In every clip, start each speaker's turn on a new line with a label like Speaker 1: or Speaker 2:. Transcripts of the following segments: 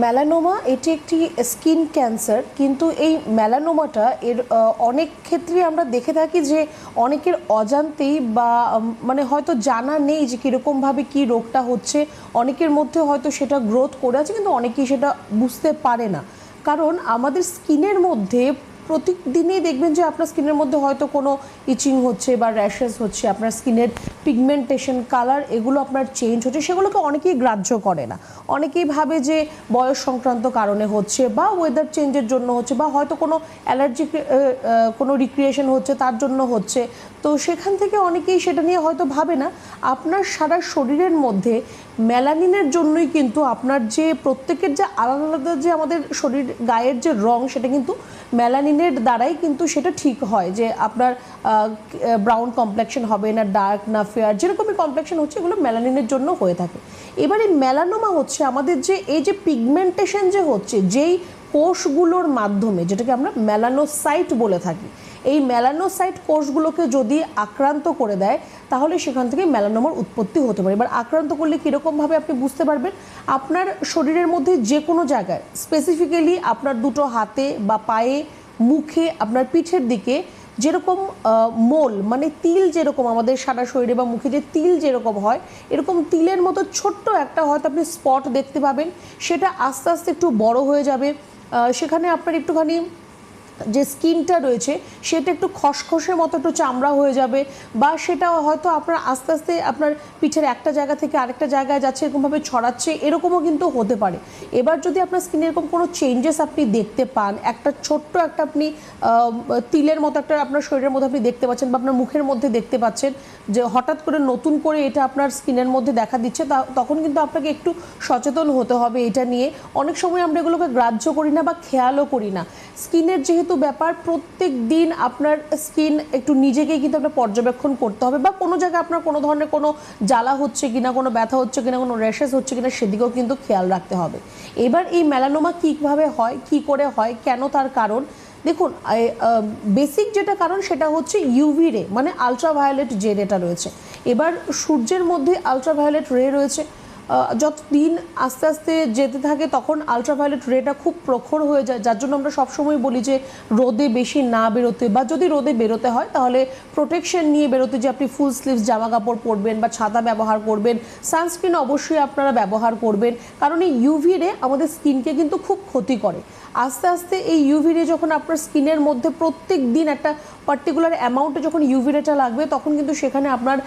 Speaker 1: Melanoma এটি একটি skin cancer, কিন্তু এই মেলানোমাটা অনেক ক্ষেত্রে আমরা দেখে থাকি যে অনেকের অজান্তেই বা মানে হয়তো জানা নেই যে কীরকমভাবে কী রোগটা হচ্ছে। অনেকের মধ্যে হয়তো সেটা গ্রোথ করে আছে, কিন্তু অনেকেই সেটা বুঝতে পারে না। কারণ আমাদের স্কিনের মধ্যে প্রতিদিনই দেখবেন যে আপনার স্কিনের মধ্যে হয়তো কোনো ইচিং হচ্ছে বা র্যাশেস হচ্ছে, আপনার স্কিনের পিগমেন্টেশন, কালার এগুলো আপনার চেঞ্জ হচ্ছে, সেগুলোকে অনেকেই গ্রাহ্য করে না। অনেকেই ভাবে যে বয়স সংক্রান্ত কারণে হচ্ছে বা ওয়েদার চেঞ্জের জন্য হচ্ছে বা হয়তো কোনো অ্যালার্জিক কোনো রিক্রিয়েশন হচ্ছে তার জন্য হচ্ছে। তো সেখান থেকে অনেকেই সেটা নিয়ে হয়তো ভাবে না। আপনার সারা শরীরের মধ্যে মেলানিনের জন্যই কিন্তু আপনার যে প্রত্যেকের যে আলাদা আলাদা যে আমাদের শরীর গায়ের যে রং, সেটা কিন্তু মেলানিনের দ্বারাই কিন্তু সেটা ঠিক হয় যে আপনার ব্রাউন কমপ্লেকশন হবে না, ডার্ক না ফেয়ার, যেরকমই কমপ্লেকশন হচ্ছে এগুলো মেলানিনের জন্য হয়ে থাকে। এবার এই মেলানোমা হচ্ছে আমাদের যে এই যে পিগমেন্টেশন যে হচ্ছে যেই কোষগুলোর মাধ্যমে, যেটাকে আমরা মেলানোসাইট বলে থাকি, এই মেলানোসাইট কোষগুলোকে যদি আক্রান্ত করে দেয় তাহলে সেখান থেকে মেলানোমার উৎপত্তি হতে পারে। এবার আক্রান্ত করলে কীরকমভাবে আপনি বুঝতে পারবেন? আপনার শরীরের মধ্যে যে কোনো জায়গায়, স্পেসিফিক্যালি আপনার দুটো হাতে বা পায়ে, মুখে, আপনার পিঠের দিকে যেরকম মোল মানে তিল, যেরকম আমাদের সারা শরীরে বা মুখে যে তিল যেরকম হয়, এরকম তিলের মতো ছোট্ট একটা হয়তো আপনি স্পট দেখতে পাবেন। সেটা আস্তে আস্তে একটু বড় হয়ে যাবে। সেখানে আপনার একটুখানি যে স্কিনটা রয়েছে সেটা একটু খসখসে মতো একটু চামড়া হয়ে যাবে, বা সেটা হয়তো আপনার আস্তে আস্তে আপনার পিঠের একটা জায়গা থেকে আরেকটা জায়গায় যাচ্ছে, এরকমভাবে ছড়াচ্ছে, এরকমও কিন্তু হতে পারে। এবার যদি আপনার স্কিনে এরকম কোনো চেঞ্জেস আপনি দেখতে পান, একটা ছোট্ট একটা আপনি তিলের মতো একটা আপনার শরীরের মধ্যে আপনি দেখতে পাচ্ছেন বা আপনার মুখের মধ্যে দেখতে পাচ্ছেন যে হঠাৎ করে নতুন করে এটা আপনার স্কিনের মধ্যে দেখা দিচ্ছে, তখন কিন্তু আপনাকে একটু সচেতন হতে হবে এটা নিয়ে। অনেক সময় আমরা এগুলোকে গ্রাহ্য করি না বা খেয়ালও করি না। স্কিনের যেহেতু ব্যাপার, প্রত্যেক দিন আপনার স্কিন একটু নিজেকেই কিন্তু আপনার পর্যবেক্ষণ করতে হবে, বা কোনো জায়গায় আপনার কোনো ধরনের কোনো জ্বালা হচ্ছে কিনা, কোনো ব্যথা হচ্ছে কিনা, কোনো র্যাশেস হচ্ছে কিনা, সেদিকেও কিন্তু খেয়াল রাখতে হবে। এবার এই মেলানোমা কীভাবে হয়, কী করে হয়, কেন, তার কারণ দেখুন। বেসিক যেটা কারণ সেটা হচ্ছে ইউভি রে, মানে আলট্রাভায়োলেট যে রেটা রয়েছে। এবার সূর্যের মধ্যে আলট্রাভায়োলেট রে রয়েছে, যত দিন আস্তে আস্তে যেতে থাকে তখন আলট্রাভায়োলেট রেটা খুব প্রখর হয়ে যায়, যার জন্য আমরা সবসময় বলি যে রোদে বেশি না বেরোতে, বা যদি রোদে বেরোতে হয় তাহলে প্রোটেকশন নিয়ে বেরোতে, যে আপনি ফুল স্লিভস জামা কাপড় পরবেন বা ছাতা ব্যবহার করবেন, সানস্ক্রিন অবশ্যই আপনারা ব্যবহার করবেন। কারণ এই ইউভি রে আমাদের স্কিনকে কিন্তু খুব ক্ষতি করে। আস্তে আস্তে এই ইউভি রে যখন আপনার স্কিনের মধ্যে প্রত্যেক দিন একটা পার্টিকুলার অ্যামাউন্টে যখন ইউভি রেটা লাগবে, তখন কিন্তু সেখানে আপনার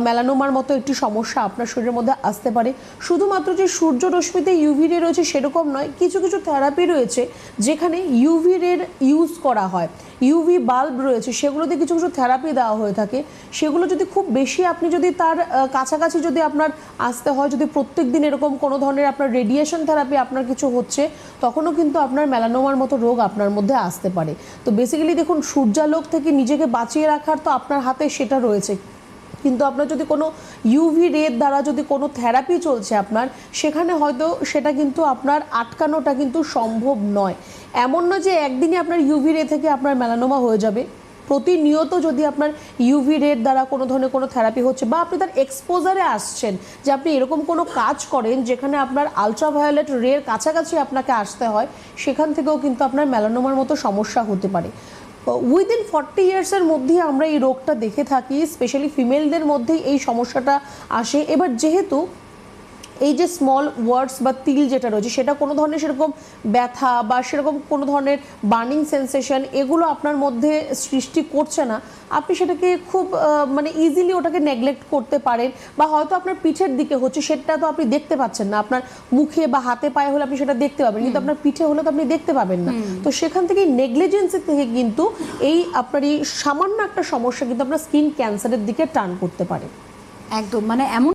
Speaker 1: মেলানোমার মতো একটি সমস্যা আপনার শরীরের মধ্যে আসতে পারে। শুধুমাত্র যে সূর্য রশ্মিতে ইউভি রে রয়েছে সেরকম নয়, কিছু কিছু থেরাপি রয়েছে যেখানে ইউভি রের ইউজ করা হয়। ইউভি বাল্ব রয়েছে, সেগুলোতে কিছু কিছু থেরাপি দেওয়া হয়ে থাকে। সেগুলো যদি খুব বেশি আপনি যদি তার কাছাকাছি যদি আপনার আসতে হয়, যদি প্রত্যেক দিন এরকম কোনো ধরনের আপনার রেডিয়েশন থেরাপি আপনার কিছু হচ্ছে, তখনও কিন্তু আপনার মেলানোমার মতো রোগ আপনার মধ্যে আসতে পারে। তো বেসিক্যালি দেখুন, সূর্যালোক থেকে নিজেকে বাঁচিয়ে রাখার তো আপনার হাতে সেটা রয়েছে, কিন্তু আপনার যদি কোনো ইউভি রের দ্বারা যদি কোনো থেরাপি চলছে আপনার, সেখানে হয়তো সেটা কিন্তু আপনার আটকানোটা কিন্তু সম্ভব নয়। এমন নয় যে একদিনই আপনার ইউভি রে থেকে আপনার মেলানোমা হয়ে যাবে। প্রতিনিয়ত যদি আপনার ইউভি রের দ্বারা কোনো ধরনের কোনো থেরাপি হচ্ছে, বা আপনি তার এক্সপোজারে আসছেন, যে আপনি এরকম কোনো কাজ করেন যেখানে আপনার আলট্রাভায়োলেট রের কাছাকাছি আপনাকে আসতে হয়, সেখান থেকেও কিন্তু আপনার মেলানোমার মতো সমস্যা হতে পারে। উইদিন 40 ইয়ার্সের মধ্যেই আমরা এই রোগটা দেখে থাকি, স্পেশালি ফিমেলদের মধ্যেই এই সমস্যাটা আসে। এবার যেহেতু এই যে স্মল ওয়ার্ডস বা তিল যেটা রয়েছে, সেটা কোনো ধরনের সেরকম ব্যথা বা সেরকম কোনো ধরনের বার্নিং সেন্সেশন এগুলো আপনার মধ্যে সৃষ্টি করছে না, আপনি সেটাকে খুব মানে ইজিলি ওটাকে নেগলেক্ট করতে পারেন। বা হয়তো আপনার পিঠের দিকে হচ্ছে, সেটা তো আপনি দেখতে পাচ্ছেন না, আপনার মুখে বা হাতে পায়ে হলে আপনি সেটা দেখতে পাবেন, কিন্তু আপনার পিঠে হলে তো আপনি দেখতে পাবেন না। তো সেখান থেকে নেগলিজেন্সি থেকে কিন্তু এই আপনার এই সামান্য একটা সমস্যা কিন্তু আপনার স্কিন ক্যান্সারের দিকে টার্ন করতে পারে।
Speaker 2: একদম, মানে এমন